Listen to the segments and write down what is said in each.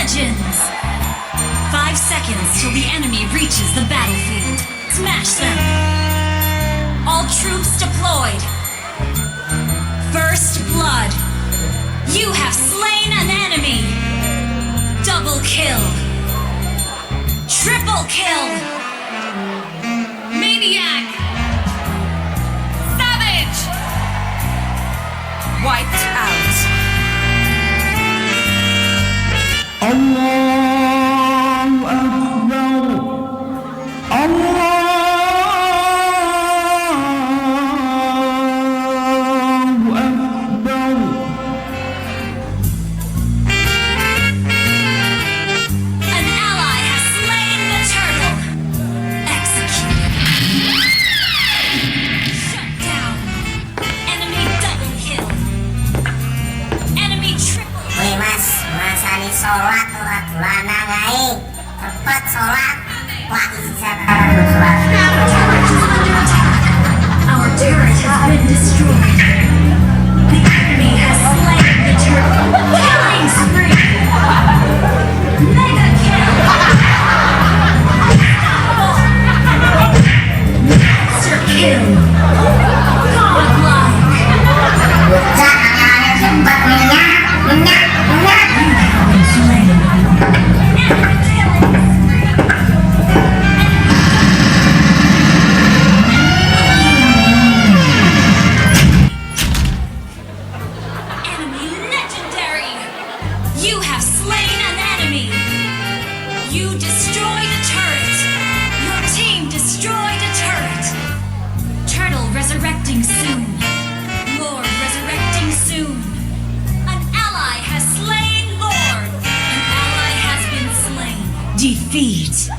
Legends! 5 seconds till the enemy reaches the battlefield. Smash them! All troops deployed! First blood! You have slain an enemy! Double kill! Triple kill! Maniac! Savage! Wiped out! Allahu Akbar. Allahu Akbar. An ally has slain the turtle. Execute. Shut down. Enemy double kill. Enemy triple. Wih mas, masani sholat lana ngai cepet sholat wah bisa sholat. Our turret has been destroyed. The enemy has slain the turtle. Killing spree. Mega kill. Monster kill. Godlike. Bocah anaknya cepet minyak. Slain. Enemy killing spree. Enemy legendary! You have slain an enemy! You destroyed a turret! Your team destroyed a turret! Turtle resurrecting soon! Lord resurrecting soon! An ally has slain Lord! An ally has been slain! Defeat!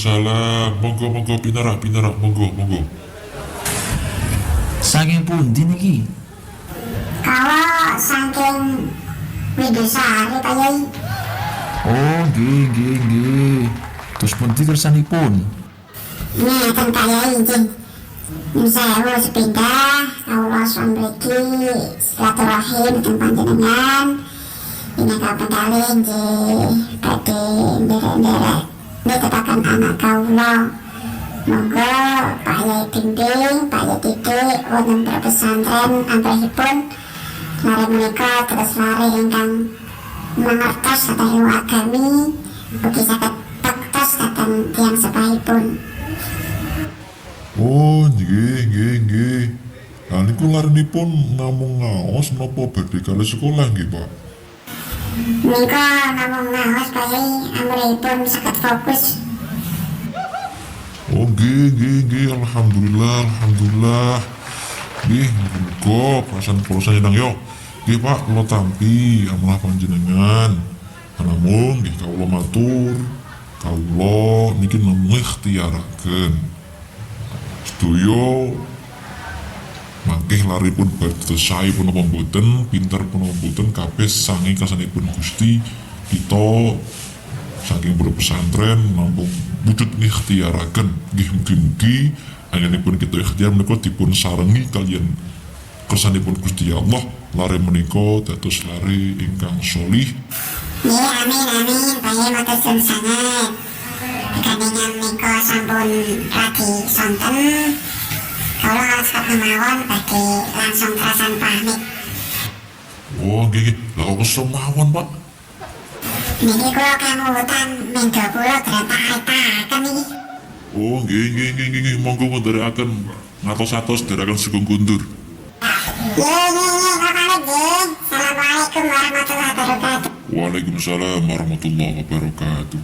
Waalaikumsalam. Monggo pinara, monggo. Saking pundi niki? Kalau saking Widosari Pak Yai. Oh, nggih. Terus pundi kersanipun? Ngeten Pak Yai nggih. Nyun sewu sepindah kawula swan mriki silaturahim teng panjenengan. Inaka pendali nggih badhe nderek-nderek nitetaken anak kawula. Monggo Pak Yai bimbing, Pak Yai didik wonten pesantren amprihipun lare menika terus lare ingkang mangertos dhateng ilmu agami ugi saged bektos dhateng tiyang sepahipun. Oh, nggih. Lah niku larenipun namung ngaos napa badhe kali sekolah nggih, Pak? Menika namung ngaos Pak Yai amrihipun saged fokus. Oh, nggih. Alhamdulillah. Nggih, muga perasaan kula seneng yo. Nggih, Pak, kula tampi amanah panjenengan. Namun nggih kawula matur, kawula niki namung ikhtiyaraken. Sedaya mangkih laripun badhe sae pun apa mboten, pinter pun apa mboten kabeh sange kersanipun Gusti kita saking pesantren namung wujud ikhtiyaraken. Nggih mugi-mugi anginipun kita ikhtiar menika dipun sarengi kalian kersanipun Gusti Allah lare menika dados lare ingkang sholih. Nggih, amin. Pak Yai matur suwun sanget. Kekandungan menika sampun radi sonten. Kawula ngalesket kemawon badhe langsung terasan pamit. Oh, nggih. Lah kok semawon, Pak? Niki kula kamutan mendha kula drentakaken iki. Oh, nggih. Monggo ngendherekaken ngatos-atos dherekaken Sugeng Kundur. Nggih, pamit nggih. Assalamualaikum warahmatullahi wabarakatuh. Waalaikumsalam warahmatullahi wabarakatuh.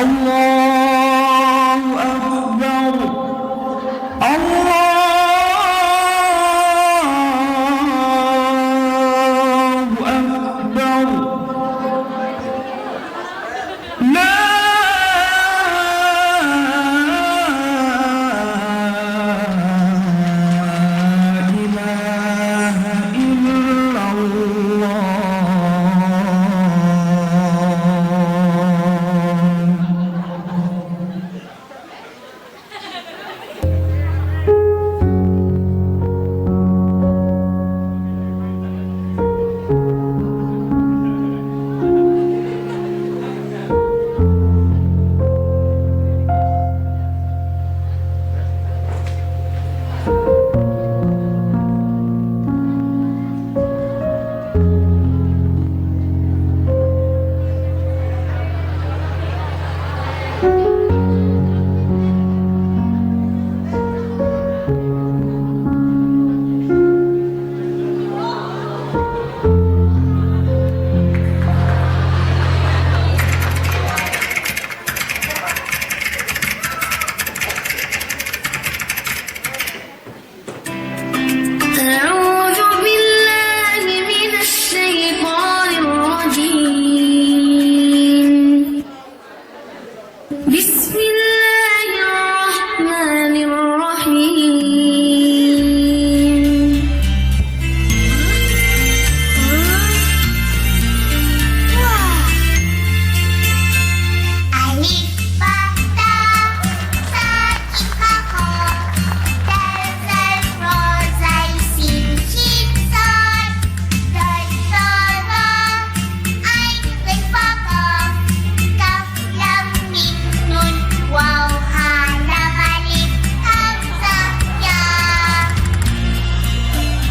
الله أكبر الله أكبر لا إله إلا الله. أعوذ بالله من الشيطان الرجيم. بسم الله الرحمن الرحيم. Alif ba ta sa chika ko dal zal ro zai sin chin son dal sol mo ai với pha co kaf lam mim nun wow ha lam alif hamza ya.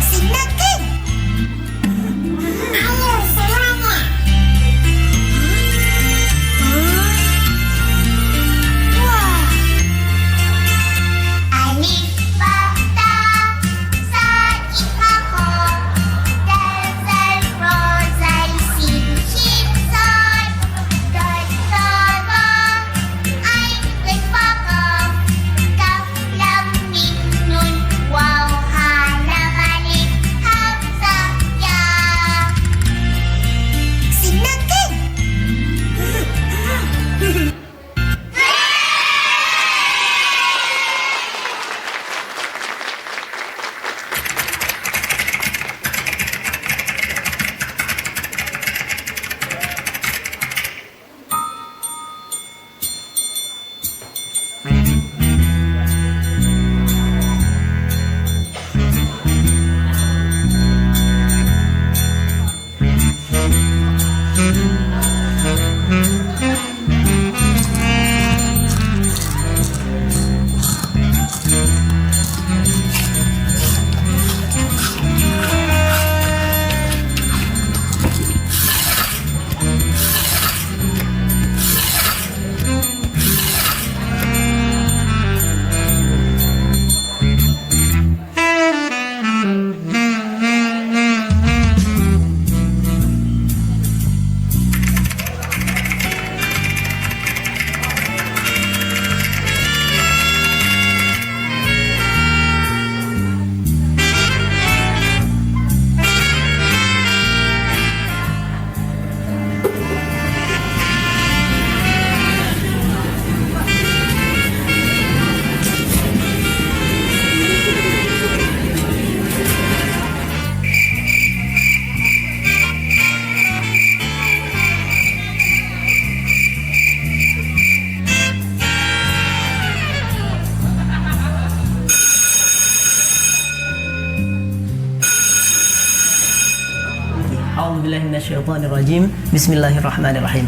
Silakan. Ayo semuanya. Alif ba ta sa chika ko dal zal ro zai sin chin son dal sol mo ai với pha co kaf lam mim nun wow ha lam alif hamza ya. Silakan. A'udzubillahi minasyaitonirrajim. Bismillahirrahmanirrahim.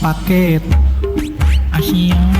paket Asia